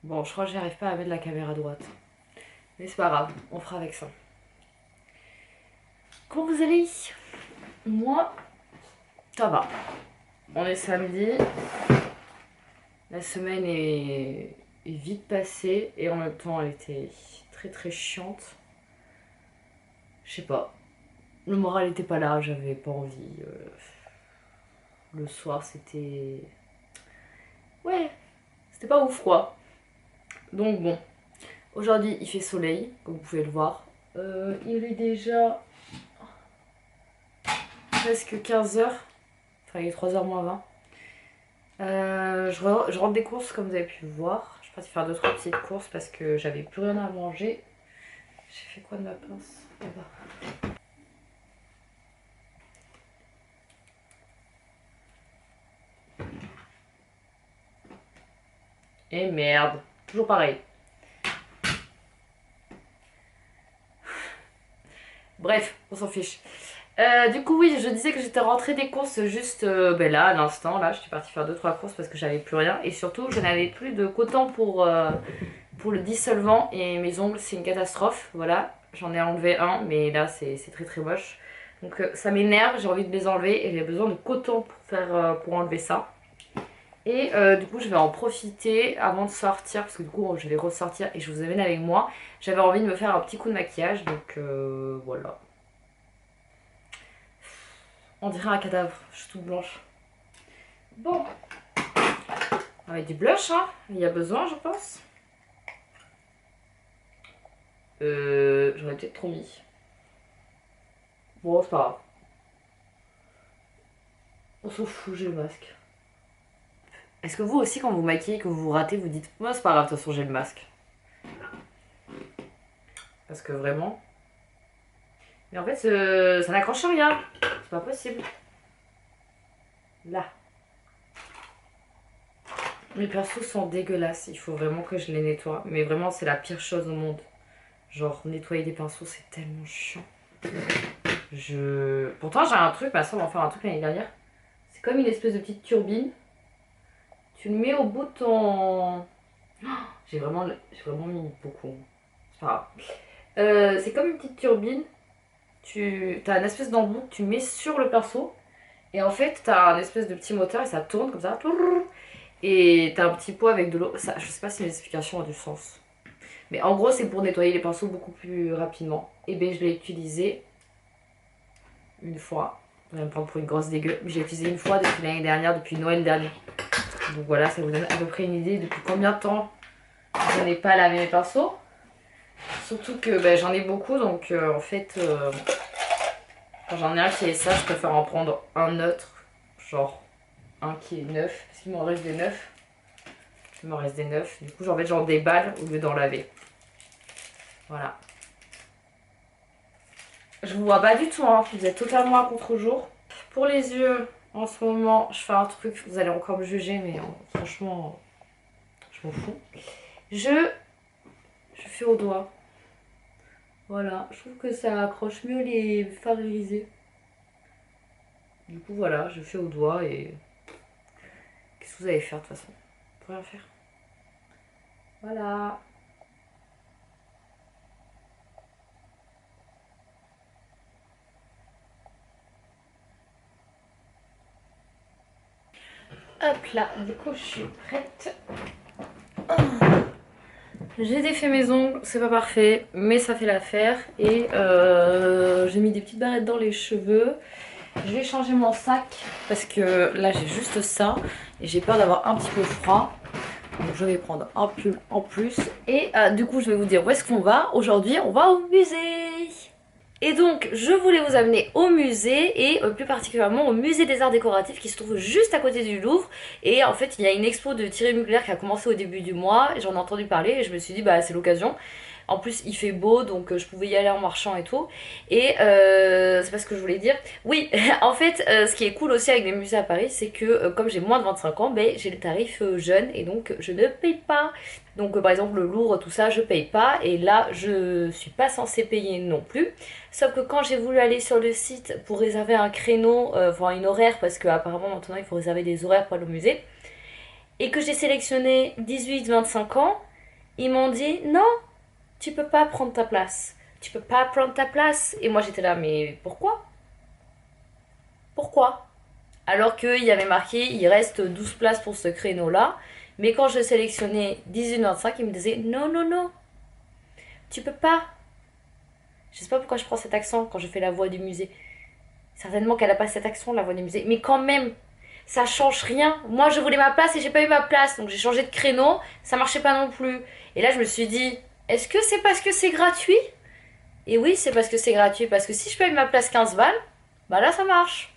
Bon, je crois que j'arrive pas à mettre la caméra droite. Mais c'est pas grave, on fera avec ça. Comment vous allez? Moi, ça va. On est samedi. La semaine est vite passée et en même temps elle était très très chiante. Je sais pas. Le moral était pas là, j'avais pas envie. Le soir c'était... Ouais, c'était pas ouf quoi. Donc bon, aujourd'hui il fait soleil, comme vous pouvez le voir. Il est déjà presque 15 heures. Enfin il est 3h moins 20. Je rentre des courses comme vous avez pu le voir. Je suis partie faire 2-3 petites courses parce que j'avais plus rien à manger. J'ai fait quoi de ma pince là-bas? Et merde, toujours pareil. Bref, on s'en fiche. Du coup oui, je disais que j'étais rentrée des courses juste là, à l'instant. Là, je suis partie faire 2-3 courses parce que j'avais plus rien. Et surtout, je n'avais plus de coton pour le dissolvant. Et mes ongles, c'est une catastrophe. Voilà, j'en ai enlevé un, mais là, c'est très très moche. Donc ça m'énerve, j'ai envie de les enlever. Et j'ai besoin de coton pour enlever ça. Et du coup, je vais en profiter avant de sortir. Parce que du coup, je vais ressortir et je vous amène avec moi. J'avais envie de me faire un petit coup de maquillage. Donc voilà. On dirait un cadavre, je suis toute blanche. Bon. Avec du blush, hein. Il y a besoin, je pense. J'aurais peut-être trop mis. Bon, c'est pas grave. On s'en fout, j'ai le masque. Est-ce que vous aussi, quand vous maquillez, que vous vous ratez, vous dites moi, c'est pas grave, de toute façon, j'ai le masque? Parce que vraiment. Mais en fait, ça n'accroche rien. C'est pas possible. Là. Mes pinceaux sont dégueulasses. Il faut vraiment que je les nettoie. Mais vraiment, c'est la pire chose au monde. Genre, nettoyer des pinceaux, c'est tellement chiant. Pourtant, j'ai un truc, ma soeur m'a fait un truc l'année dernière. C'est comme une espèce de petite turbine. Tu le mets au bout de ton... J'ai vraiment mis beaucoup. C'est pas grave. C'est comme une petite turbine. T'as une espèce d'embout que tu mets sur le pinceau. Et en fait, t'as un espèce de petit moteur et ça tourne comme ça. Et t'as un petit pot avec de l'eau. Je sais pas si mes explications ont du sens. Mais en gros, c'est pour nettoyer les pinceaux beaucoup plus rapidement. Et bien, je l'ai utilisé une fois. Je vais me prendre pour une grosse dégueu. Mais j'ai utilisé une fois depuis l'année dernière, depuis Noël dernier. Donc voilà, ça vous donne à peu près une idée depuis combien de temps je n'ai pas lavé mes pinceaux. Surtout que j'en ai beaucoup, donc en fait, quand j'en ai un qui est ça, je préfère en prendre un neutre. Genre un qui est neuf, parce qu'il m'en reste des neufs. Il m'en reste des neufs. Du coup, j'en mets genre des balles au lieu d'en laver. Voilà. Je vous vois pas du tout, hein. Vous êtes totalement à contre-jour. Pour les yeux, en ce moment, je fais un truc, vous allez encore me juger, mais franchement, je m'en fous. Je fais au doigt. Voilà, je trouve que ça accroche mieux les fards irisés. Du coup, voilà, je fais au doigt et... Qu'est-ce que vous allez faire de toute façon? Vous pouvez rien faire. Voilà. Hop là, du coup, je suis prête. J'ai défait mes ongles, c'est pas parfait, mais ça fait l'affaire. Et j'ai mis des petites barrettes dans les cheveux. Je vais changer mon sac parce que là j'ai juste ça et j'ai peur d'avoir un petit peu froid. Donc je vais prendre un pull en plus. Et du coup je vais vous dire où est-ce qu'on va. Aujourd'hui on va au musée. Et donc je voulais vous amener au musée et plus particulièrement au musée des arts décoratifs qui se trouve juste à côté du Louvre. Et en fait il y a une expo de Thierry Mugler qui a commencé au début du mois. J'en ai entendu parler et je me suis dit bah c'est l'occasion. En plus il fait beau donc je pouvais y aller en marchant et tout. Et c'est pas ce que je voulais dire. Oui, en fait ce qui est cool aussi avec les musées à Paris c'est que comme j'ai moins de 25 ans, j'ai le tarif jeune et donc je ne paye pas. Donc par exemple le Louvre, tout ça, je paye pas. Et là je suis pas censée payer non plus. Sauf que quand j'ai voulu aller sur le site pour réserver un créneau, enfin une horaire, parce qu'apparemment maintenant il faut réserver des horaires pour aller au musée, et que j'ai sélectionné 18-25 ans, Ils m'ont dit non, tu peux pas prendre ta place. Tu peux pas prendre ta place. Et moi j'étais là, mais pourquoi? Pourquoi? Alors qu'il y avait marqué, il reste 12 places pour ce créneau-là. Mais quand je sélectionnais 18h05, ils me disaient non, non, non, tu peux pas. Je sais pas pourquoi je prends cet accent quand je fais la voix du musée. Certainement qu'elle a pas cet accent, la voix du musée. Mais quand même, ça change rien. Moi, je voulais ma place et j'ai pas eu ma place. Donc j'ai changé de créneau, ça marchait pas non plus. Et là, je me suis dit, est-ce que c'est parce que c'est gratuit? Et oui, c'est parce que c'est gratuit. Parce que si je paye ma place 15 balles, bah là, ça marche.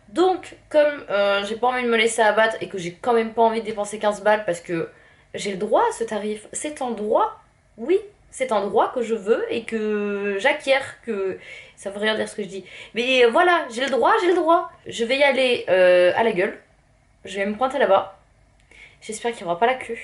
Donc, comme j'ai pas envie de me laisser abattre et que j'ai quand même pas envie de dépenser 15 balles parce que j'ai le droit à ce tarif, c'est un droit, oui, c'est un droit que je veux et que j'acquiers, que ça veut rien dire ce que je dis. Mais voilà, j'ai le droit, j'ai le droit. Je vais y aller à la gueule, je vais me pointer là-bas, j'espère qu'il n'y aura pas la queue.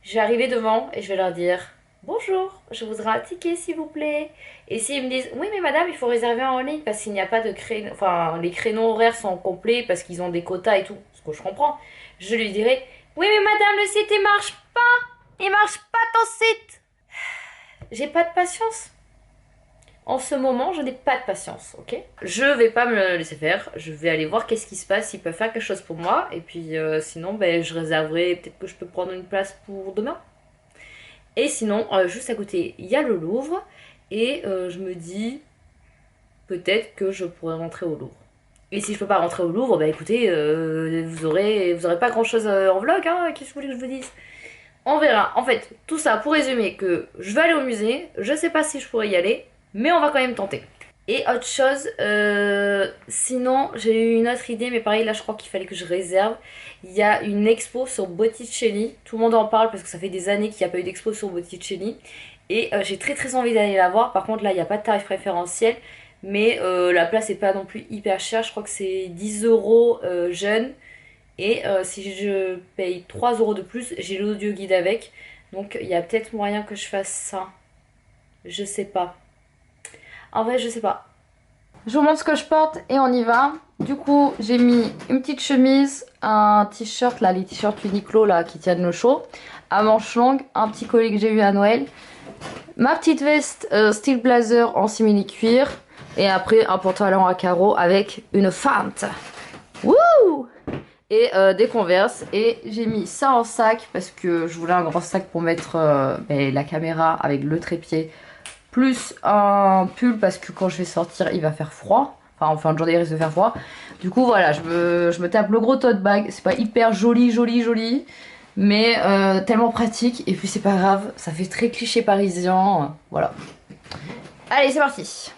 Je vais arriver devant et je vais leur dire bonjour, je voudrais un ticket s'il vous plaît. Et s'ils me disent oui mais madame il faut réserver en ligne parce qu'il n'y a pas de créneau, enfin les créneaux horaires sont complets parce qu'ils ont des quotas et tout, ce que je comprends, je lui dirai oui mais madame le site il marche pas ton site. J'ai pas de patience. En ce moment, je n'ai pas de patience, ok? Je vais pas me laisser faire, je vais aller voir qu'est-ce qui se passe, s'ils peuvent faire quelque chose pour moi. Et puis sinon, ben, je réserverai, peut-être que je peux prendre une place pour demain. Et sinon, juste à côté, il y a le Louvre. Et je me dis, peut-être que je pourrais rentrer au Louvre. Et si je peux pas rentrer au Louvre, bah écoutez, vous aurez pas grand-chose en vlog, hein, qu'est-ce que vous voulez que je vous dise? On verra. En fait, tout ça pour résumer que je vais aller au musée, je sais pas si je pourrais y aller, mais on va quand même tenter. Et autre chose, sinon j'ai eu une autre idée, mais pareil là je crois qu'il fallait que je réserve. Il y a une expo sur Botticelli, tout le monde en parle parce que ça fait des années qu'il n'y a pas eu d'expo sur Botticelli. Et j'ai très envie d'aller la voir, par contre là il n'y a pas de tarif préférentiel, mais la place n'est pas non plus hyper chère, je crois que c'est 10 euros jeune. Et si je paye 3 euros de plus, j'ai l'audio guide avec. Donc il y a peut-être moyen que je fasse ça. Je sais pas. En vrai, je sais pas. Je vous montre ce que je porte et on y va. Du coup, j'ai mis une petite chemise, un t-shirt, là, les t-shirts Uniqlo là, qui tiennent le chaud, à manches longues, un petit collet que j'ai eu à Noël, ma petite veste style blazer en simili cuir et après un pantalon à carreaux avec une fente. Wouh! Et des Converse, et j'ai mis ça en sac parce que je voulais un grand sac pour mettre la caméra avec le trépied, plus un pull parce que quand je vais sortir il va faire froid, enfin en fin de journée il risque de faire froid. Du coup voilà, je me tape le gros tote bag, c'est pas hyper joli, mais tellement pratique, et puis c'est pas grave, ça fait très cliché parisien, voilà. Allez c'est parti.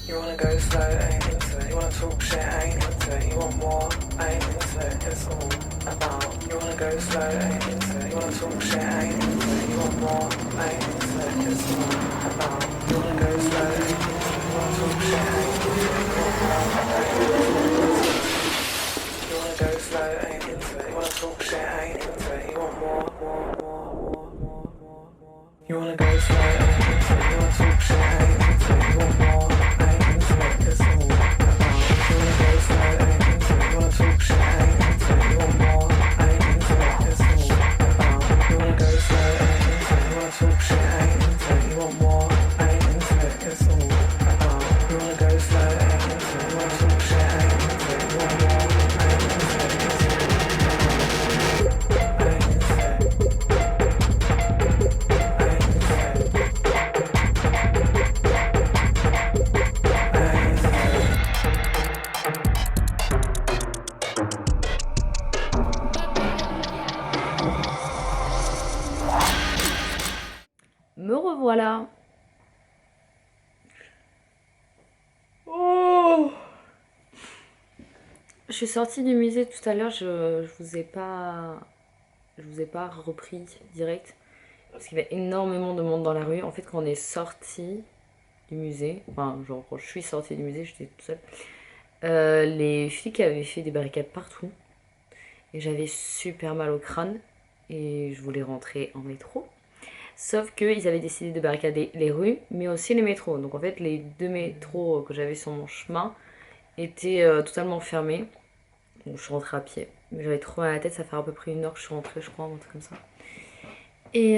You wanna go slow, I ain't into it. You wanna talk shit, I ain't into it. You want more, I ain't into it. It's all about. You wanna go slow, I ain't into it. You wanna talk shit, I ain't into it. You want more, I ain't into it. It's all about. You wanna go slow, I ain't into it. You wanna talk shit, I ain't into it. You want more, I ain't into it. You wanna go slow, I ain't into it. You wanna talk shit, I ain't into it. You want more. You wanna go slow, I ain't into it. You wanna talk shit, I ain't into it. You want more. It's all about. You wanna go slow, I ain't into it. You wanna talk shit, I ain't into it. You want more, I ain't into it. It's all about. You wanna go slow, I ain't into it. You wanna talk shit, I ain't into it. You want more, I ain't into it. It's all about. You wanna go slow, I ain't into it. You wanna talk shit, I ain't into it. You want more, I ain't into it. It's all about. I ain't into it. I ain't into it. Je suis sortie du musée tout à l'heure, je vous ai pas repris direct parce qu'il y avait énormément de monde dans la rue. En fait, quand on est sorti du musée, enfin, genre quand je suis sortie du musée, j'étais toute seule. Les flics avaient fait des barricades partout et j'avais super mal au crâne et je voulais rentrer en métro. Sauf qu'ils avaient décidé de barricader les rues, mais aussi les métros. Donc en fait, les deux métros que j'avais sur mon chemin étaient totalement fermés. Donc je suis rentrée à pied. Mais j'avais trop mal à la tête, ça fait à peu près 1 heure que je suis rentrée, je crois, un truc comme ça. Et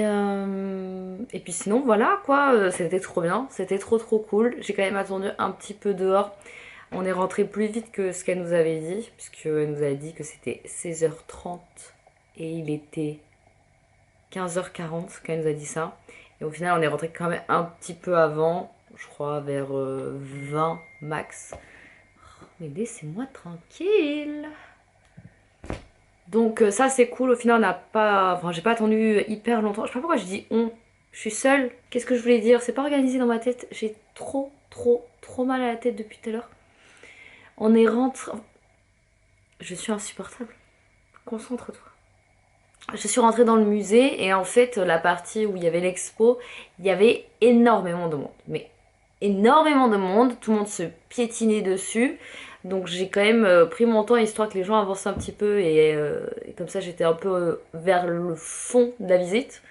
puis sinon, voilà quoi, c'était trop bien, c'était trop cool. J'ai quand même attendu un petit peu dehors. On est rentré plus vite que ce qu'elle nous avait dit, puisqu'elle nous a dit que c'était 16h30 et il était 15h40 quand elle nous a dit ça. Et au final, on est rentré quand même un petit peu avant, je crois vers 20 max. Oh, mais laissez-moi tranquille. Donc ça c'est cool, au final on n'a pas... Enfin j'ai pas attendu hyper longtemps. Je sais pas pourquoi je dis on. Je suis seule. Qu'est-ce que je voulais dire? C'est pas organisé dans ma tête. J'ai trop mal à la tête depuis tout à l'heure. On est rentré... Je suis insupportable. Concentre-toi. Je suis rentrée dans le musée et en fait la partie où il y avait l'expo, il y avait énormément de monde. Mais énormément de monde, tout le monde se piétinait dessus. Donc j'ai quand même pris mon temps histoire que les gens avancent un petit peu et comme ça j'étais un peu vers le fond de la visite.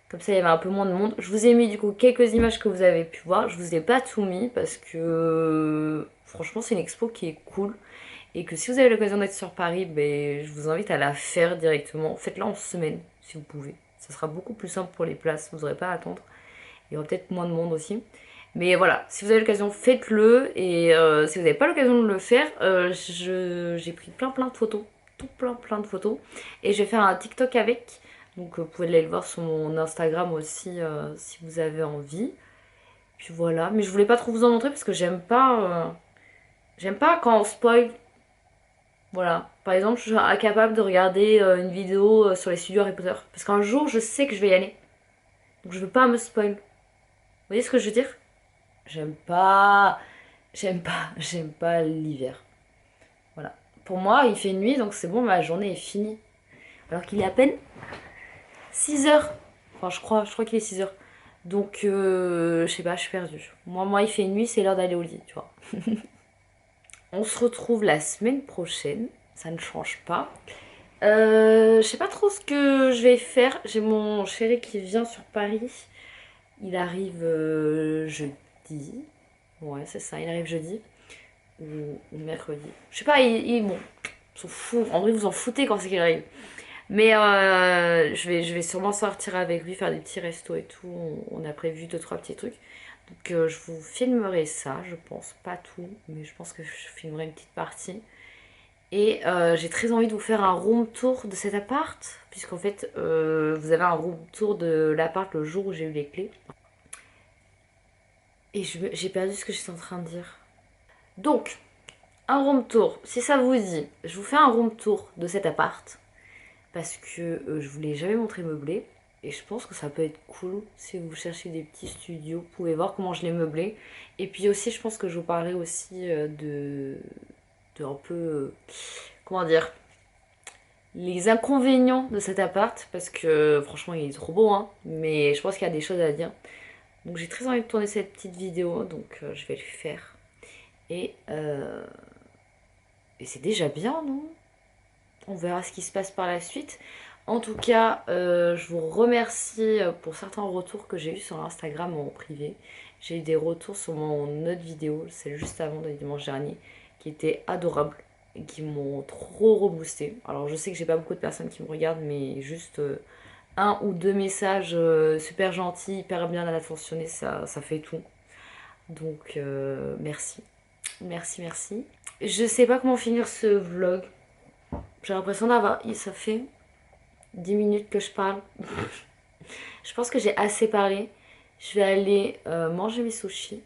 Comme ça il y avait un peu moins de monde. Je vous ai mis du coup quelques images que vous avez pu voir. Je vous ai pas tout mis parce que franchement c'est une expo qui est cool. Et que si vous avez l'occasion d'être sur Paris, ben, je vous invite à la faire directement. Faites-la en semaine si vous pouvez. Ça sera beaucoup plus simple pour les places, vous n'aurez pas à attendre. Il y aura peut-être moins de monde aussi. Mais voilà, si vous avez l'occasion, faites-le. Et si vous n'avez pas l'occasion de le faire, j'ai pris plein de photos. Tout plein de photos. Et je vais faire un TikTok avec. Donc vous pouvez aller le voir sur mon Instagram aussi si vous avez envie. Puis voilà, mais je voulais pas trop vous en montrer parce que j'aime pas quand on spoil. Voilà, par exemple, je suis incapable de regarder une vidéo sur les studios Harry Potter. Parce qu'un jour, je sais que je vais y aller. Donc je veux pas me spoil. Vous voyez ce que je veux dire? J'aime pas... J'aime pas l'hiver. Voilà. Pour moi, il fait nuit, donc c'est bon, ma journée est finie. Alors qu'il est à peine 6 heures. Enfin, je crois qu'il est 6 heures. Donc, je sais pas, je suis perdue. Moi, il fait nuit, c'est l'heure d'aller au lit, tu vois. On se retrouve la semaine prochaine. Ça ne change pas. Je sais pas trop ce que je vais faire. J'ai mon chéri qui vient sur Paris. Il arrive jeudi. Ouais, c'est ça, il arrive jeudi. Ou mercredi. Je sais pas, bon, ils s'en foutent. En vrai, vous en foutez quand c'est qu'il arrive. Mais je vais sûrement sortir avec lui, faire des petits restos et tout. On a prévu 2-3 petits trucs. Donc je vous filmerai ça, je pense. Pas tout, mais je pense que je filmerai une petite partie. Et j'ai très envie de vous faire un room tour de cet appart. Puisqu'en fait, vous avez un room tour de l'appart le jour où j'ai eu les clés. Et j'ai perdu ce que j'étais en train de dire. Donc, un room tour, si ça vous dit, je vous fais un room tour de cet appart. Parce que je vous l'ai jamais montré meublé. Et je pense que ça peut être cool si vous cherchez des petits studios. Vous pouvez voir comment je l'ai meublé. Et puis aussi, je pense que je vous parlerai aussi de un peu... comment dire, les inconvénients de cet appart. Parce que franchement, il est trop beau, hein. Mais je pense qu'il y a des choses à dire. Donc j'ai très envie de tourner cette petite vidéo. Donc je vais le faire. Et c'est déjà bien, non? On verra ce qui se passe par la suite. En tout cas, je vous remercie pour certains retours que j'ai eu sur Instagram en privé. J'ai eu des retours sur mon autre vidéo, celle juste avant de dimanche dernier, qui étaient adorables et qui m'ont trop reboosté. Alors je sais que j'ai pas beaucoup de personnes qui me regardent, mais juste un ou deux messages super gentils, hyper bien attentionnés, ça fait tout. Donc merci. Merci. Je sais pas comment finir ce vlog. J'ai l'impression d'avoir... Ça fait 10 minutes que je parle. Je pense que j'ai assez parlé. Je vais aller manger mes sushis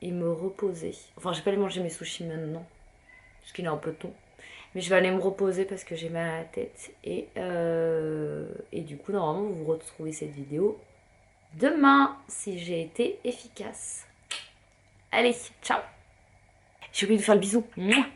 et me reposer. Enfin, je vais pas aller manger mes sushis maintenant. Parce qu'il est un peu tôt. Mais je vais aller me reposer parce que j'ai mal à la tête. Et du coup, normalement, vous retrouvez cette vidéo demain si j'ai été efficace. Allez, ciao. J'ai oublié de faire le bisou. Mouah.